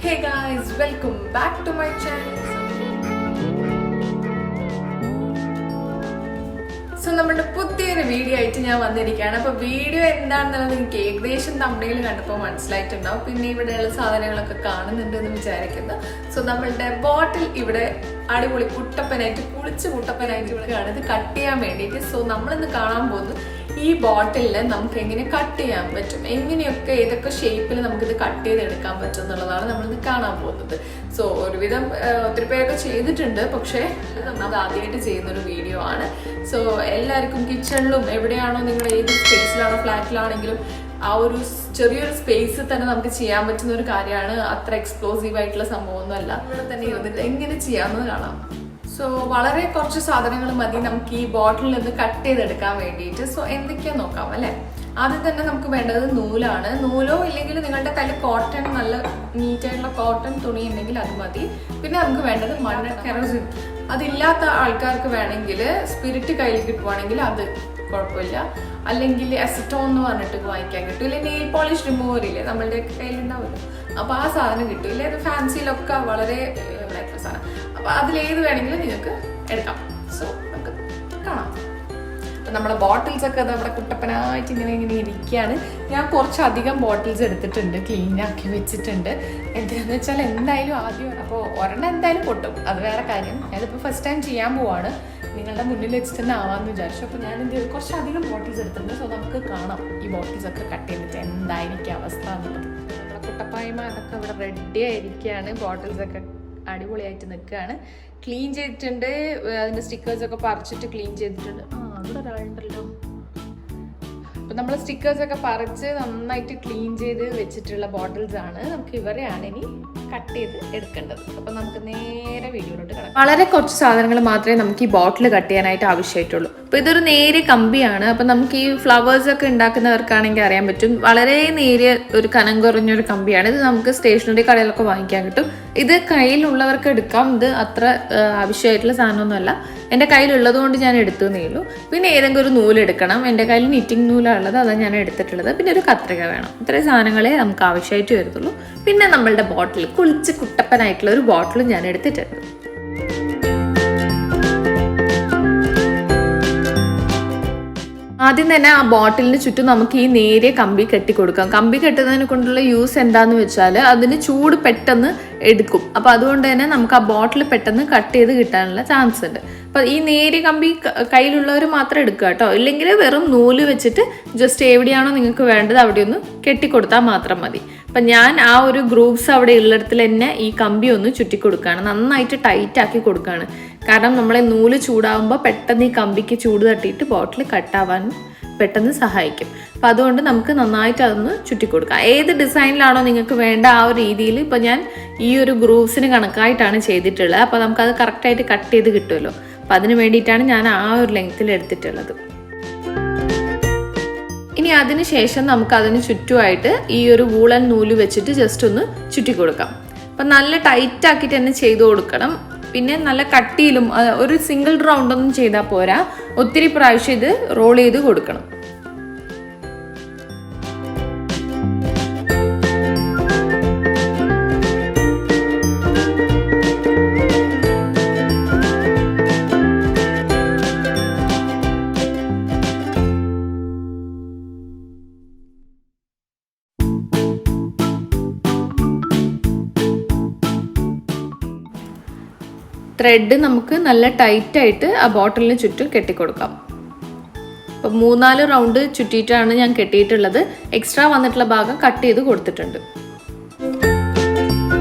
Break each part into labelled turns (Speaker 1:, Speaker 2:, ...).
Speaker 1: Hey guys, welcome back to my channel. So നമ്മുടെ പുതിയൊരു video ആയിട്ട് ഞാൻ വന്നിരിക്കുകയാണ്. അപ്പോൾ വീഡിയോ എന്താണെന്നുള്ളത് നിങ്ങൾക്ക് ഏകദേശം തമിഴിൽ കണ്ടപ്പോൾ മനസ്സിലായിട്ടുണ്ടാവും. പിന്നെ ഇവിടെയുള്ള സാധനങ്ങളൊക്കെ കാണുന്നുണ്ട് എന്ന് വിചാരിക്കുന്നു. സോ നമ്മളുടെ ബോട്ടിൽ ഇവിടെ അടിപൊളി കുട്ടപ്പനായിട്ട് കുളിച്ച് കുട്ടപ്പനായിട്ട് ഇവിടെ കാണുന്നത് കട്ട് ചെയ്യാൻ വേണ്ടിയിട്ട്. സോ നമ്മളിന്ന് കാണാൻ പോകുന്നത് ഈ ബോട്ടിലിൽ നമുക്ക് എങ്ങനെ കട്ട് ചെയ്യാൻ പറ്റും, എങ്ങനെയൊക്കെ ഏതൊക്കെ ഷേപ്പിൽ നമുക്കിത് കട്ട് ചെയ്തെടുക്കാൻ പറ്റും എന്നുള്ളതാണ് നമ്മളിന്ന് കാണാൻ പോകുന്നത്. സോ ഒരുവിധം ഒത്തിരി പേരൊക്കെ ചെയ്തിട്ടുണ്ട്, പക്ഷേ നമ്മൾ ആദ്യമായിട്ട് ചെയ്യുന്നൊരു വീഡിയോ ആണ്. സോ എല്ലാവർക്കും കിച്ചണിലും എവിടെയാണോ നിങ്ങൾ ഏത് സ്പേസിലാണോ ഫ്ലാറ്റിലാണെങ്കിലും ആ ഒരു ചെറിയൊരു സ്പേസിൽ തന്നെ നമുക്ക് ചെയ്യാൻ പറ്റുന്ന ഒരു കാര്യമാണ്. അത്ര എക്സ്പ്ലോസീവ് ആയിട്ടുള്ള സംഭവമൊന്നുമല്ല. ഇവിടെ തന്നെ ഇരുന്നിട്ട് എങ്ങനെ ചെയ്യാമെന്ന് കാണാം. സോ വളരെ കുറച്ച് സാധനങ്ങൾ മതി നമുക്ക് ഈ ബോട്ടിലിൽ നിന്ന് കട്ട് ചെയ്തെടുക്കാൻ വേണ്ടിയിട്ട്. സോ എന്തൊക്കെയാ നോക്കാം അല്ലേ. ആദ്യം തന്നെ നമുക്ക് വേണ്ടത് നൂലാണ്. നൂലോ ഇല്ലെങ്കിൽ നിങ്ങളുടെ കയ്യിൽ കോട്ടൺ, നല്ല നീറ്റായിട്ടുള്ള കോട്ടൺ തുണി ഉണ്ടെങ്കിൽ അത് മതി. പിന്നെ നമുക്ക് വേണ്ടത് മണ്ണ്, കെറോസിൻ. അതില്ലാത്ത ആൾക്കാർക്ക് വേണമെങ്കിൽ സ്പിരിറ്റ് കയ്യിൽ കിട്ടുവാണെങ്കിൽ അത് കുഴപ്പമില്ല. അല്ലെങ്കിൽ അസിറ്റോൺ എന്ന് പറഞ്ഞിട്ട് വാങ്ങിക്കാൻ കിട്ടും. ഇല്ല നെയിൽ പോളിഷ് റിമൂവർ ഇല്ലേ നമ്മളുടെ കയ്യിലുണ്ടാവില്ല, അപ്പോൾ ആ സാധനം കിട്ടും. ഇല്ല അത് ഫാൻസിയിലൊക്കെ വളരെ ഇതായിട്ടുള്ള സാധനം. അപ്പോൾ അതിലേത് വേണമെങ്കിലും നിങ്ങൾക്ക് എടുക്കാം. സോ നമുക്ക് കാണാം. അപ്പം നമ്മുടെ ബോട്ടിൽസ് ഒക്കെ നമ്മുടെ കുട്ടപ്പനായിട്ട് ഇങ്ങനെ ഇരിക്കുകയാണ്. ഞാൻ കുറച്ചധികം ബോട്ടിൽസ് എടുത്തിട്ടുണ്ട്, ക്ലീനാക്കി വെച്ചിട്ടുണ്ട്. എന്താണെന്ന് വെച്ചാൽ എന്തായാലും ആദ്യം അപ്പോൾ ഒരെണ്ണം എന്തായാലും പൊട്ടും, അത് വേറെ കാര്യം. ഞാനിപ്പോൾ ഫസ്റ്റ് ടൈം ചെയ്യാൻ പോവാണ്, നിങ്ങളുടെ മുന്നിൽ വെച്ചിട്ട് തന്നെ ആവാമെന്ന് വിചാരിച്ചു. അപ്പോൾ ഞാൻ എന്ത് ചെയ്തു, കുറച്ചധികം ബോട്ടിൽസ് എടുത്തിട്ടുണ്ട്. സോ നമുക്ക് കാണാം ഈ ബോട്ടിൽസ് ഒക്കെ കട്ട് ചെയ്തിട്ട് എന്തായിരിക്കും അവസ്ഥ എന്നുള്ളത്. നമ്മുടെ കുട്ടപ്പായ്മാരൊക്കെ ഇവിടെ റെഡി ആയിരിക്കുകയാണ്. ബോട്ടിൽസ് ഒക്കെ അടിപൊളിയായിട്ട് നിൽക്കുകയാണ്. ക്ലീൻ ചെയ്തിട്ടുണ്ട്, അതിൻ്റെ സ്റ്റിക്കേഴ്സൊക്കെ പറിച്ചിട്ട് ക്ലീൻ ചെയ്തിട്ടുണ്ട്. അവിടെ ഒരാളുണ്ടല്ലോ. അപ്പം നമ്മൾ സ്റ്റിക്കേഴ്സൊക്കെ പറിച്ച് നന്നായിട്ട് ക്ലീൻ ചെയ്ത് വെച്ചിട്ടുള്ള ബോട്ടിൽസ് ആണ്. നമുക്ക് ഇവരെയാണ് ഇനി കട്ട് ചെയ്ത് എടുക്കേണ്ടത്. അപ്പം നമുക്ക് നേരെ വീഡിയോയിലോട്ട് കിടക്കാം. വളരെ കുറച്ച് സാധനങ്ങൾ മാത്രമേ നമുക്ക് ഈ ബോട്ടിൽ കട്ട് ചെയ്യാനായിട്ട് ആവശ്യമായിട്ടുള്ളൂ. അപ്പോൾ ഇതൊരു നേരിയ കമ്പിയാണ്. അപ്പം നമുക്ക് ഈ ഫ്ലവേഴ്സ് ഒക്കെ ഉണ്ടാക്കുന്നവർക്കാണെങ്കിൽ അറിയാൻ പറ്റും, വളരെ നേരിയ ഒരു കനം കുറഞ്ഞൊരു കമ്പിയാണ്. ഇത് നമുക്ക് സ്റ്റേഷനറി കടയിലൊക്കെ വാങ്ങിക്കാൻ കിട്ടും. ഇത് കയ്യിലുള്ളവർക്ക് എടുക്കാം. ഇത് അത്ര ആവശ്യമായിട്ടുള്ള സാധനമൊന്നുമല്ല. എൻ്റെ കയ്യിലുള്ളത് കൊണ്ട് ഞാൻ എടുത്തതേ ഉള്ളൂ. പിന്നെ ഏതെങ്കിലും ഒരു നൂലെടുക്കണം. എൻ്റെ കയ്യിൽ നിറ്റിംഗ് നൂലാണുള്ളത്, അതാണ് ഞാൻ എടുത്തിട്ടുള്ളത്. പിന്നെ ഒരു കത്രിക വേണം. ഇത്രയും സാധനങ്ങളെ നമുക്ക് ആവശ്യമായിട്ട് വരുത്തുള്ളൂ. പിന്നെ നമ്മളുടെ ബോട്ടിൽ, കുളിച്ച് കുട്ടപ്പനായിട്ടുള്ള ഒരു ബോട്ടിലും ഞാൻ എടുത്തിട്ടുണ്ട്. ആദ്യം തന്നെ ആ ബോട്ടിലിന് ചുറ്റും നമുക്ക് ഈ നേരിയ കമ്പി കെട്ടിക്കൊടുക്കാം. കമ്പി കെട്ടുന്നതിനെ കൊണ്ടുള്ള യൂസ് എന്താന്ന് വെച്ചാൽ അതിന് ചൂട് പെട്ടെന്ന് എടുക്കും. അപ്പോൾ അതുകൊണ്ട് തന്നെ നമുക്ക് ആ ബോട്ടിൽ പെട്ടെന്ന് കട്ട് ചെയ്ത് കിട്ടാനുള്ള ചാൻസ് ഉണ്ട്. അപ്പോൾ ഈ നേരിയ കമ്പി കയ്യിലുള്ളവർ മാത്രം എടുക്കുക കേട്ടോ. ഇല്ലെങ്കിൽ വെറും നൂല് വെച്ചിട്ട് ജസ്റ്റ് എവിടെയാണോ നിങ്ങൾക്ക് വേണ്ടത് അവിടെ ഒന്ന് കെട്ടിക്കൊടുത്താൽ മാത്രം മതി. അപ്പം ഞാൻ ആ ഒരു ഗ്രൂപ്പ്സ് അവിടെ ഉള്ളിടത്തിൽ തന്നെ ഈ കമ്പി ഒന്ന് ചുറ്റിക്കൊടുക്കുകയാണ്, നന്നായിട്ട് ടൈറ്റ് ആക്കി കൊടുക്കുകയാണ്. കാരണം നമ്മളെ നൂല് ചൂടാകുമ്പോൾ പെട്ടെന്ന് ഈ കമ്പിക്ക് ചൂട് തട്ടിയിട്ട് ബോട്ടിൽ കട്ടാവാൻ പെട്ടെന്ന് സഹായിക്കും. അപ്പം അതുകൊണ്ട് നമുക്ക് നന്നായിട്ട് അതൊന്ന് ചുറ്റിക്കൊടുക്കാം. ഏത് ഡിസൈനിലാണോ നിങ്ങൾക്ക് വേണ്ട ആ ഒരു രീതിയിൽ. ഇപ്പം ഞാൻ ഈ ഒരു ഗ്രൂപ്പ്സിന് കണക്കായിട്ടാണ് ചെയ്തിട്ടുള്ളത്. അപ്പോൾ നമുക്കത് കറക്റ്റായിട്ട് കട്ട് ചെയ്ത് കിട്ടുമല്ലോ. അപ്പം അതിന് വേണ്ടിയിട്ടാണ് ഞാൻ ആ ഒരു ലെങ്ത്തിൽ എടുത്തിട്ടുള്ളത്. ഇനി അതിന് ശേഷം നമുക്ക് അതിന് ചുറ്റുമായിട്ട് ഈ ഒരു വൂളൻ നൂല് വെച്ചിട്ട് ജസ്റ്റ് ഒന്ന് ചുറ്റിക്കൊടുക്കാം. അപ്പം നല്ല ടൈറ്റ് ആക്കിയിട്ട് തന്നെ ചെയ്ത് കൊടുക്കണം. പിന്നെ നല്ല കട്ടിയിലും ഒരു സിംഗിൾ റൗണ്ടൊന്നും ചെയ്താൽ പോരാ, ഒത്തിരി പ്രാവശ്യം ഇത് റോൾ ചെയ്ത് കൊടുക്കണം. ത്രെഡ് നമുക്ക് നല്ല ടൈറ്റായിട്ട് ആ ബോട്ടിലിന് ചുറ്റും കെട്ടിക്കൊടുക്കാം. അപ്പോൾ 3-4 റൗണ്ട് ചുറ്റിയിട്ടാണ് ഞാൻ കെട്ടിയിട്ടുള്ളത്. എക്സ്ട്രാ വന്നിട്ടുള്ള ഭാഗം കട്ട് ചെയ്ത് കൊടുത്തിട്ടുണ്ട്.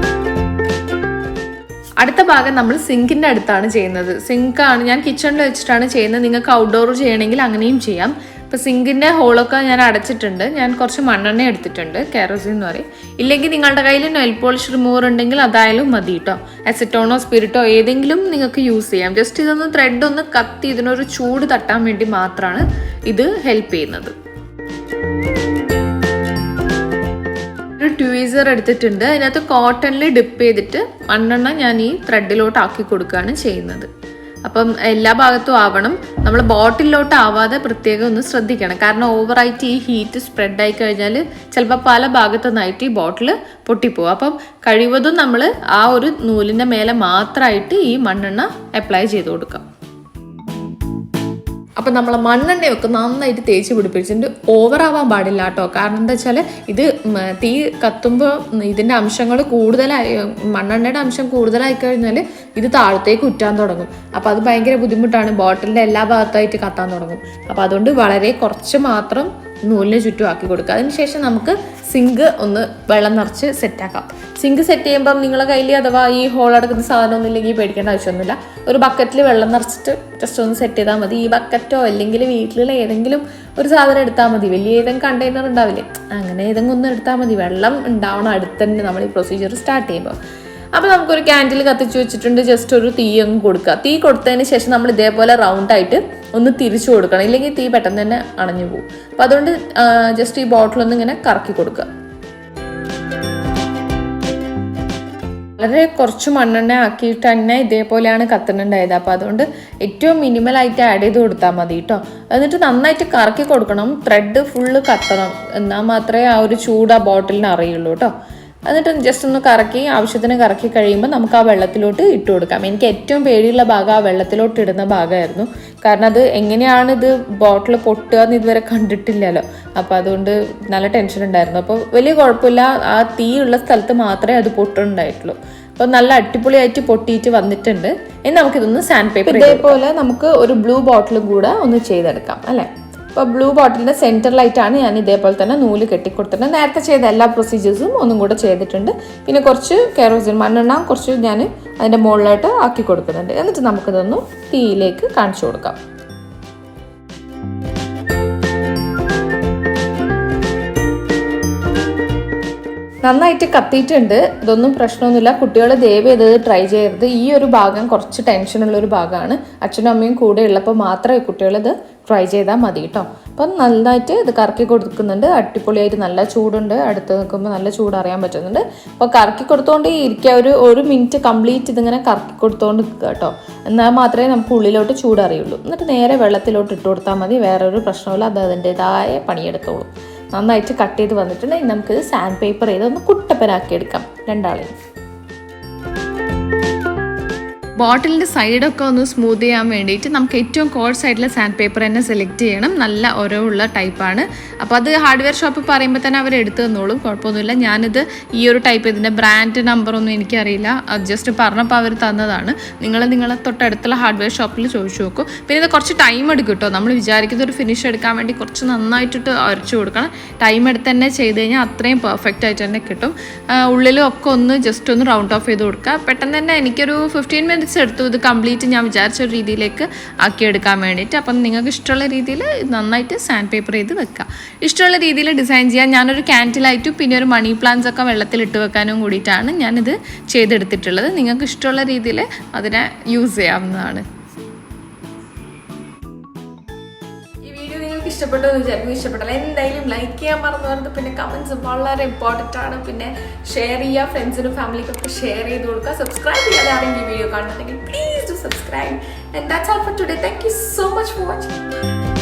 Speaker 1: അടുത്ത ഭാഗം നമ്മൾ സിങ്കിൻ്റെ അടുത്താണ് ചെയ്യുന്നത്. സിങ്കാണ് ഞാൻ കിച്ചണിൽ വെച്ചിട്ടാണ് ചെയ്യുന്നത്. നിങ്ങൾക്ക് ഔട്ട്ഡോർ ചെയ്യണമെങ്കിൽ അങ്ങനെയും ചെയ്യാം. ഇപ്പോൾ സിങ്കിൻ്റെ ഹോളൊക്കെ ഞാൻ അടച്ചിട്ടുണ്ട്. ഞാൻ കുറച്ച് മണ്ണെണ്ണ എടുത്തിട്ടുണ്ട്, കെറോസിൻ എന്ന് പറയും. ഇല്ലെങ്കിൽ നിങ്ങളുടെ കയ്യിൽ നെയിൽ പോളിഷ് റിമൂവർ ഉണ്ടെങ്കിൽ അതായാലും മതി കേട്ടോ. അസിറ്റോണോ സ്പിരിറ്റോ ഏതെങ്കിലും നിങ്ങൾക്ക് യൂസ് ചെയ്യാം. ജസ്റ്റ് ഇതൊന്ന് ത്രെഡ് ഒന്ന് കത്തി ഇതിനൊരു ചൂട് തട്ടാൻ വേണ്ടി മാത്രമാണ് ഇത് ഹെൽപ്പ് ചെയ്യുന്നത്. ഒരു ട്വീസർ എടുത്തിട്ടുണ്ട്. അതിനകത്ത് കോട്ടണിൽ ഡിപ്പ് ചെയ്തിട്ട് മണ്ണെണ്ണ ഞാൻ ഈ ത്രെഡിലോട്ട് ആക്കി കൊടുക്കുകയാണ് ചെയ്യുന്നത്. അപ്പം എല്ലാ ഭാഗത്തും ആവണം. നമ്മൾ ബോട്ടിലോട്ട് ആവാതെ പ്രത്യേകം ഒന്ന് ശ്രദ്ധിക്കണം. കാരണം ഓവറായിട്ട് ഈ ഹീറ്റ് സ്പ്രെഡ് ആയി കഴിഞ്ഞാൽ ചിലപ്പോൾ പല ഭാഗത്തു നിന്നായിട്ട് ഈ ബോട്ടിൽ പൊട്ടിപ്പോവും. അപ്പം കഴിവതും നമ്മൾ ആ ഒരു നൂലിൻ്റെ മേലെ മാത്രമായിട്ട് ഈ മണ്ണെണ്ണ അപ്ലൈ ചെയ്ത് കൊടുക്കാം. അപ്പം നമ്മൾ മണ്ണെണ്ണയൊക്കെ നന്നായിട്ട് തേച്ച് പിടിപ്പിച്ചിട്ട് ഓവറാവാൻ പാടില്ല കേട്ടോ. കാരണം എന്താ വെച്ചാൽ ഇത് തീ കത്തുമ്പോൾ ഇതിൻ്റെ അംശങ്ങൾ കൂടുതലായി, മണ്ണെണ്ണയുടെ അംശം കൂടുതലായി കഴിഞ്ഞാൽ ഇത് താഴത്തേക്ക് ഉറ്റാൻ തുടങ്ങും. അപ്പോൾ അത് ഭയങ്കര ബുദ്ധിമുട്ടാണ്, ബോട്ടിലിൻ്റെ എല്ലാ ഭാഗത്തായിട്ട് കത്താൻ തുടങ്ങും. അപ്പോൾ അതുകൊണ്ട് വളരെ കുറച്ച് മാത്രം നൂലിന് ചുറ്റും ആക്കി കൊടുക്കുക. അതിനുശേഷം നമുക്ക് സിങ്ക് ഒന്ന് വെള്ളം നിറച്ച് സെറ്റാക്കാം. സിങ്ക് സെറ്റ് ചെയ്യുമ്പം നിങ്ങളുടെ കയ്യിൽ അഥവാ ഈ ഹോൾ അടക്കുന്ന സാധനമൊന്നും ഇല്ലെങ്കിൽ പേടിക്കേണ്ട ആവശ്യമൊന്നുമില്ല. ഒരു ബക്കറ്റിൽ വെള്ളം നിറച്ചിട്ട് ജസ്റ്റ് ഒന്ന് സെറ്റ് ചെയ്താൽ മതി. ഈ ബക്കറ്റോ അല്ലെങ്കിൽ വീട്ടിലുള്ള ഏതെങ്കിലും ഒരു സാധനം എടുത്താൽ മതി. വലിയ ഏതെങ്കിലും കണ്ടെയ്നർ ഉണ്ടാവില്ലേ, അങ്ങനെ ഏതെങ്കിലും ഒന്ന് എടുത്താൽ മതി. വെള്ളം ഉണ്ടാവണം അടുത്ത് തന്നെ നമ്മൾ ഈ പ്രൊസീജിയർ സ്റ്റാർട്ട് ചെയ്യുമ്പോൾ. അപ്പോൾ നമുക്കൊരു ക്യാൻഡിൽ കത്തിച്ച് വെച്ചിട്ടുണ്ട്. ജസ്റ്റ് ഒരു തീ അങ്ങ് കൊടുക്കുക. തീ കൊടുത്തതിന് ശേഷം നമ്മൾ ഇതേപോലെ റൗണ്ടായിട്ട് ഒന്ന് തിരിച്ചു കൊടുക്കണം, ഇല്ലെങ്കിൽ തീ പെട്ടെന്ന് തന്നെ അണഞ്ഞു പോകും. അപ്പം അതുകൊണ്ട് ജസ്റ്റ് ഈ ബോട്ടിലൊന്ന് ഇങ്ങനെ കറക്കി കൊടുക്കുക. വളരെ കുറച്ച് മണ്ണെണ്ണ ആക്കിയിട്ട് തന്നെ ഇതേപോലെയാണ് കത്തുന്നുണ്ടായത്. അപ്പോൾ അതുകൊണ്ട് ഏറ്റവും മിനിമലായിട്ട് ആഡ് ചെയ്ത് കൊടുത്താൽ മതി കേട്ടോ. എന്നിട്ട് നന്നായിട്ട് കറക്കി കൊടുക്കണം. ത്രെഡ് ഫുള്ള് കത്തണം, എന്നാൽ മാത്രമേ ആ ഒരു ചൂട് ആ ബോട്ടിലിന് അറിയുള്ളൂ കേട്ടോ. എന്നിട്ട് ജസ്റ്റ് ഒന്ന് കറക്കി, ആവശ്യത്തിന് കറക്കി കഴിയുമ്പോൾ നമുക്ക് ആ വെള്ളത്തിലോട്ട് ഇട്ട് കൊടുക്കാം. എനിക്ക് ഏറ്റവും പേടിയുള്ള ഭാഗം ആ വെള്ളത്തിലോട്ട് ഇടുന്ന ഭാഗമായിരുന്നു. കാരണം അത് എങ്ങനെയാണ് ഇത് ബോട്ടിൽ പൊട്ടുക എന്ന് ഇതുവരെ കണ്ടിട്ടില്ലല്ലോ. അപ്പോൾ അതുകൊണ്ട് നല്ല ടെൻഷൻ ഉണ്ടായിരുന്നു. അപ്പോൾ വലിയ കുഴപ്പമില്ല, ആ തീ ഉള്ള സ്ഥലത്ത് മാത്രമേ അത് പൊട്ടുണ്ടായിട്ടുള്ളൂ. അപ്പോൾ നല്ല അടിപൊളിയായിട്ട് പൊട്ടിയിട്ട് വന്നിട്ടുണ്ട്. ഇനി നമുക്കിതൊന്ന് സാൻഡ് പേപ്പർ ഇതേപോലെ നമുക്ക് ഒരു ബ്ലൂ ബോട്ടിലും കൂടെ ഒന്ന് ചെയ്തെടുക്കാം അല്ലേ. അപ്പോൾ ബ്ലൂ ബോട്ടിലിൻ്റെ സെൻറ്ററിലായിട്ടാണ് ഞാൻ ഇതേപോലെ തന്നെ നൂല് കെട്ടിക്കൊടുത്തിട്ടുണ്ട്. നേരത്തെ ചെയ്ത എല്ലാ പ്രൊസീജിയേഴ്സും ഒന്നും കൂടെ ചെയ്തിട്ടുണ്ട്. പിന്നെ കുറച്ച് കെറോസിൻ മണ്ണെണ്ണ കുറച്ച് ഞാൻ അതിൻ്റെ മുകളിലായിട്ട് ആക്കി കൊടുക്കുന്നുണ്ട്. എന്നിട്ട് നമുക്കിതൊന്ന് തീയിലേക്ക് കാണിച്ചു കൊടുക്കാം. നന്നായിട്ട് കത്തിയിട്ടുണ്ട്. ഇതൊന്നും പ്രശ്നമൊന്നുമില്ല. കുട്ടികൾ ദയവ് ചെയ്ത് ട്രൈ ചെയ്യരുത്. ഈ ഒരു ഭാഗം കുറച്ച് ടെൻഷനുള്ളൊരു ഭാഗമാണ്. അച്ഛനും അമ്മയും കൂടെ ഉള്ളപ്പോൾ മാത്രമേ കുട്ടികളിത് ട്രൈ ചെയ്താൽ മതി കേട്ടോ. അപ്പം നന്നായിട്ട് ഇത് കറക്കി കൊടുക്കുന്നുണ്ട്. അടിപൊളിയായിട്ട് നല്ല ചൂടുണ്ട്. അടുത്ത് നിൽക്കുമ്പോൾ നല്ല ചൂട് അറിയാൻ പറ്റുന്നുണ്ട്. അപ്പോൾ കറക്കി കൊടുത്തോണ്ട് ഇരിക്കുക. ഒരു മിനിറ്റ് കംപ്ലീറ്റ് ഇതിങ്ങനെ കറക്കി കൊടുത്തോണ്ട് നിൽക്കുക കേട്ടോ. എന്നാൽ മാത്രമേ നമുക്ക് ഉള്ളിലോട്ട് ചൂട് അറിയുള്ളൂ. എന്നിട്ട് നേരെ വെള്ളത്തിലോട്ട് ഇട്ട് കൊടുത്താൽ മതി. വേറൊരു പ്രശ്നമില്ല, അത് അതിൻ്റെതായ പണിയെടുത്തോളും. നന്നായിട്ട് കട്ട് ചെയ്ത് വന്നിട്ടുണ്ടെങ്കിൽ നമുക്കിത് സാൻഡ് പേപ്പർ ചെയ്ത് ഒന്ന് കുട്ടപ്പനാക്കി എടുക്കാം രണ്ടാളെയും. ബോട്ടിലിൻ്റെ സൈഡൊക്കെ ഒന്ന് സ്മൂത്ത് ചെയ്യാൻ വേണ്ടിയിട്ട് നമുക്ക് ഏറ്റവും കോഴ്സ് സൈഡിലെ സാൻഡ് പേപ്പർ തന്നെ സെലക്ട് ചെയ്യണം. നല്ല ഉരവുള്ള ടൈപ്പാണ്. അപ്പോൾ അത് ഹാർഡ്വെയർ ഷോപ്പിൽ പറയുമ്പോൾ തന്നെ അവർ എടുത്തു തന്നോളും, കുഴപ്പമൊന്നുമില്ല. ഞാനിത് ഈ ഒരു ടൈപ്പ്, ഇതിൻ്റെ ബ്രാൻഡ് നമ്പറൊന്നും എനിക്കറിയില്ല, അത് ജസ്റ്റ് പറഞ്ഞപ്പോൾ അവർ തന്നതാണ്. നിങ്ങളെ തൊട്ടടുത്തുള്ള ഹാർഡ്വെയർ ഷോപ്പിൽ ചോദിച്ചു നോക്കും. പിന്നെ ഇത് കുറച്ച് ടൈം എടുക്കും കേട്ടോ. നമ്മൾ വിചാരിക്കുന്ന ഒരു ഫിനിഷ് എടുക്കാൻ വേണ്ടി കുറച്ച് നന്നായിട്ടിട്ട് അരച്ചു കൊടുക്കണം. ടൈം എടുത്ത് തന്നെ ചെയ്ത് കഴിഞ്ഞാൽ അത്രയും പെർഫെക്റ്റ് ആയിട്ട് തന്നെ കിട്ടും. ഉള്ളിലും ഒക്കെ ഒന്ന് ജസ്റ്റ് ഒന്ന് റൗണ്ട് ഓഫ് ചെയ്ത് കൊടുക്കുക. പെട്ടെന്ന് തന്നെ എനിക്കൊരു 15 minutes എടുത്തു ഇത് കംപ്ലീറ്റ് ഞാൻ വിചാരിച്ച ഒരു രീതിയിലേക്ക് ആക്കിയെടുക്കാൻ വേണ്ടിയിട്ട്. അപ്പം നിങ്ങൾക്ക് ഇഷ്ടമുള്ള രീതിയിൽ നന്നായിട്ട് സാൻഡ് പേപ്പർ ചെയ്ത് വെക്കുക. ഇഷ്ടമുള്ള രീതിയിൽ ഡിസൈൻ ചെയ്യാൻ ഞാനൊരു ക്യാൻഡിലായിട്ടും പിന്നെ ഒരു മണി പ്ലാന്റ്സ് ഒക്കെ വെള്ളത്തിലിട്ട് വെക്കാനും കൂടിയിട്ടാണ് ഞാനിത് ചെയ്തെടുത്തിട്ടുള്ളത്. നിങ്ങൾക്ക് ഇഷ്ടമുള്ള രീതിയിൽ അതിനെ യൂസ് ചെയ്യാവുന്നതാണ്. ഇഷ്ടപ്പെട്ടു എന്ന് വിചാരിക്കുന്നു. ഇഷ്ടപ്പെട്ടാൽ എന്തായാലും ലൈക്ക് ചെയ്യാൻ മറന്നു വരുന്നത്. പിന്നെ കമൻറ്റ്സ് വളരെ ഇമ്പോർട്ടൻ്റ് ആണ്. പിന്നെ ഷെയർ ചെയ്യുക, ഫ്രണ്ട്സിനും ഫാമിലിക്കൊക്കെ ഷെയർ ചെയ്ത് കൊടുക്കുക. സബ്സ്ക്രൈബ് ചെയ്യാതെ ആരെങ്കിലും ഈ വീഡിയോ കാണുന്നുണ്ടെങ്കിൽ please do subscribe. And that's all for today. Thank you so much for watching.